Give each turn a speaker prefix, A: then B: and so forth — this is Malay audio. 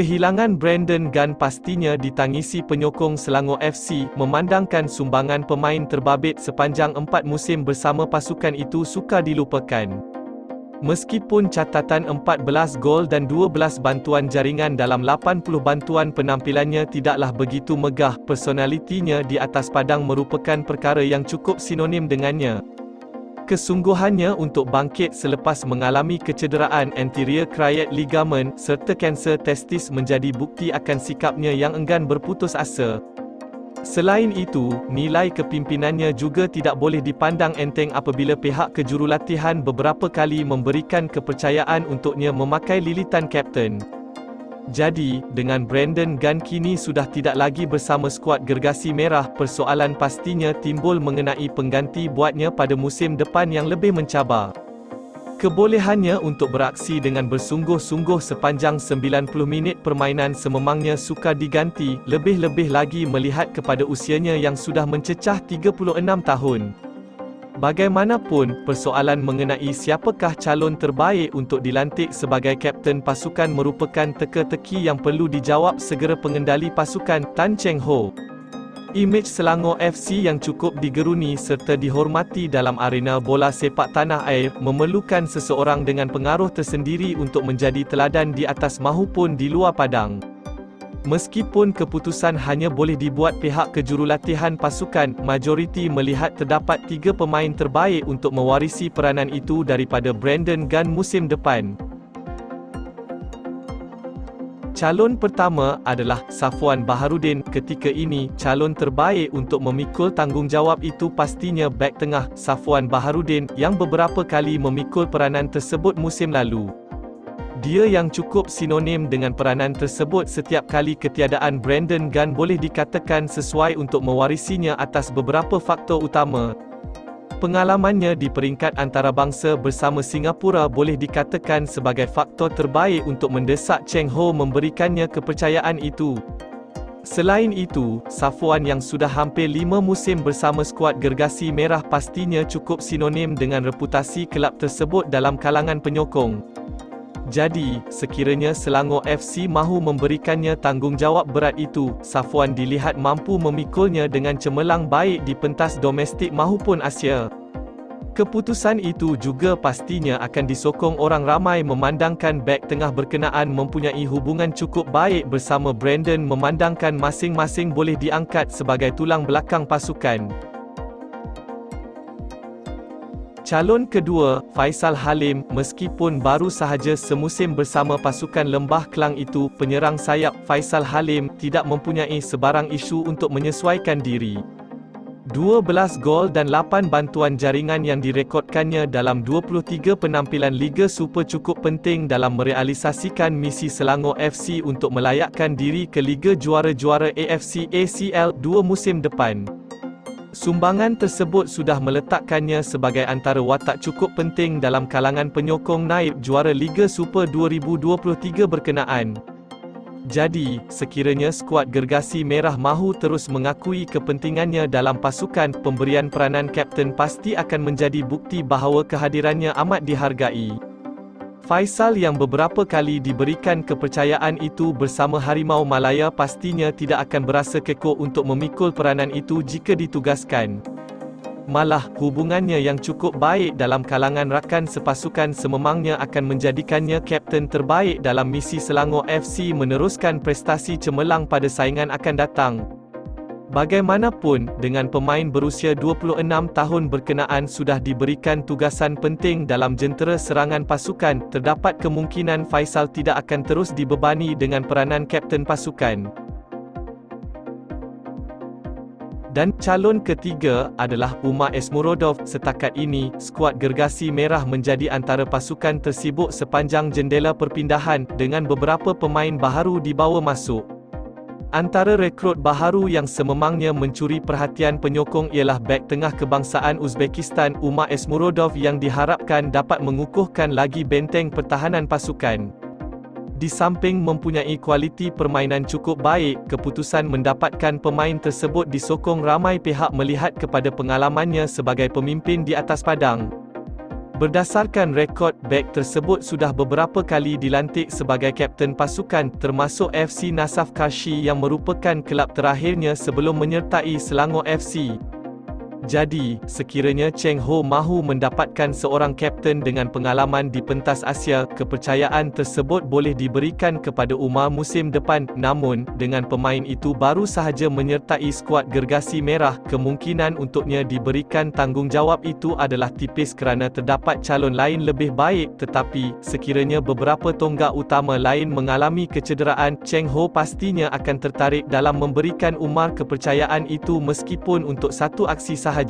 A: Kehilangan Brandon Gunn pastinya ditangisi penyokong Selangor FC, memandangkan sumbangan pemain terbabit sepanjang 4 musim bersama pasukan itu sukar dilupakan. Meskipun catatan 14 gol dan 12 bantuan jaringan dalam 80 bantuan penampilannya tidaklah begitu megah, personalitinya di atas padang merupakan perkara yang cukup sinonim dengannya. Kesungguhannya untuk bangkit selepas mengalami kecederaan anterior cruciate ligament serta kanser testis menjadi bukti akan sikapnya yang enggan berputus asa. Selain itu, nilai kepimpinannya juga tidak boleh dipandang enteng apabila pihak kejurulatihan beberapa kali memberikan kepercayaan untuknya memakai lilitan kapten. Jadi, dengan Brandon Gunn kini sudah tidak lagi bersama skuad Gergasi Merah, persoalan pastinya timbul mengenai pengganti buatnya pada musim depan yang lebih mencabar. Kebolehannya untuk beraksi dengan bersungguh-sungguh sepanjang 90 minit permainan sememangnya sukar diganti, lebih-lebih lagi melihat kepada usianya yang sudah mencecah 36 tahun. Bagaimanapun, persoalan mengenai siapakah calon terbaik untuk dilantik sebagai kapten pasukan merupakan teka-teki yang perlu dijawab segera pengendali pasukan, Tan Cheng Ho. Imej Selangor FC yang cukup digeruni serta dihormati dalam arena bola sepak tanah air, memerlukan seseorang dengan pengaruh tersendiri untuk menjadi teladan di atas mahupun di luar padang. Meskipun keputusan hanya boleh dibuat pihak kejurulatihan pasukan, majoriti melihat terdapat 3 pemain terbaik untuk mewarisi peranan itu daripada Brandon Gunn musim depan. Calon pertama adalah Safwan Baharudin. Ketika ini, calon terbaik untuk memikul tanggungjawab itu pastinya bek tengah Safwan Baharudin, yang beberapa kali memikul peranan tersebut musim lalu. Dia yang cukup sinonim dengan peranan tersebut setiap kali ketiadaan Brandon Gunn boleh dikatakan sesuai untuk mewarisinya atas beberapa faktor utama. Pengalamannya di peringkat antarabangsa bersama Singapura boleh dikatakan sebagai faktor terbaik untuk mendesak Cheng Ho memberikannya kepercayaan itu. Selain itu, Safwan yang sudah hampir 5 musim bersama skuad Gergasi Merah pastinya cukup sinonim dengan reputasi kelab tersebut dalam kalangan penyokong. Jadi, sekiranya Selangor FC mahu memberikannya tanggungjawab berat itu, Safwan dilihat mampu memikulnya dengan cemerlang baik di pentas domestik mahupun Asia. Keputusan itu juga pastinya akan disokong orang ramai memandangkan bek tengah berkenaan mempunyai hubungan cukup baik bersama Brandon, memandangkan masing-masing boleh diangkat sebagai tulang belakang pasukan. Calon kedua, Faisal Halim. Meskipun baru sahaja semusim bersama pasukan Lembah Kelang itu, penyerang sayap Faisal Halim tidak mempunyai sebarang isu untuk menyesuaikan diri. 12 gol dan 8 bantuan jaringan yang direkodkannya dalam 23 penampilan Liga Super cukup penting dalam merealisasikan misi Selangor FC untuk melayakkan diri ke Liga Juara-Juara AFC ACL 2 musim depan. Sumbangan tersebut sudah meletakkannya sebagai antara watak cukup penting dalam kalangan penyokong naib juara Liga Super 2023 berkenaan. Jadi, sekiranya skuad Gergasi Merah mahu terus mengakui kepentingannya dalam pasukan, pemberian peranan kapten pasti akan menjadi bukti bahawa kehadirannya amat dihargai. Faisal yang beberapa kali diberikan kepercayaan itu bersama Harimau Malaya pastinya tidak akan berasa kekok untuk memikul peranan itu jika ditugaskan. Malah, hubungannya yang cukup baik dalam kalangan rakan sepasukan sememangnya akan menjadikannya kapten terbaik dalam misi Selangor FC meneruskan prestasi cemerlang pada saingan akan datang. Bagaimanapun, dengan pemain berusia 26 tahun berkenaan sudah diberikan tugasan penting dalam jentera serangan pasukan, terdapat kemungkinan Faisal tidak akan terus dibebani dengan peranan kapten pasukan. Dan calon ketiga adalah Umar Esmurodov. Setakat ini, skuad Gergasi Merah menjadi antara pasukan tersibuk sepanjang jendela perpindahan, dengan beberapa pemain baharu dibawa masuk. Antara rekrut baharu yang sememangnya mencuri perhatian penyokong ialah bek tengah kebangsaan Uzbekistan Umar Esmurodov yang diharapkan dapat mengukuhkan lagi benteng pertahanan pasukan. Di samping mempunyai kualiti permainan cukup baik, keputusan mendapatkan pemain tersebut disokong ramai pihak melihat kepada pengalamannya sebagai pemimpin di atas padang. Berdasarkan rekod, bek tersebut sudah beberapa kali dilantik sebagai kapten pasukan, termasuk FC Nasaf Karshi yang merupakan kelab terakhirnya sebelum menyertai Selangor FC. Jadi, sekiranya Cheng Ho mahu mendapatkan seorang kapten dengan pengalaman di pentas Asia, kepercayaan tersebut boleh diberikan kepada Umar musim depan. Namun, dengan pemain itu baru sahaja menyertai skuad Gergasi Merah, kemungkinan untuknya diberikan tanggungjawab itu adalah tipis kerana terdapat calon lain lebih baik. Tetapi, sekiranya beberapa tonggak utama lain mengalami kecederaan, Cheng Ho pastinya akan tertarik dalam memberikan Umar kepercayaan itu meskipun untuk satu aksi sahaja.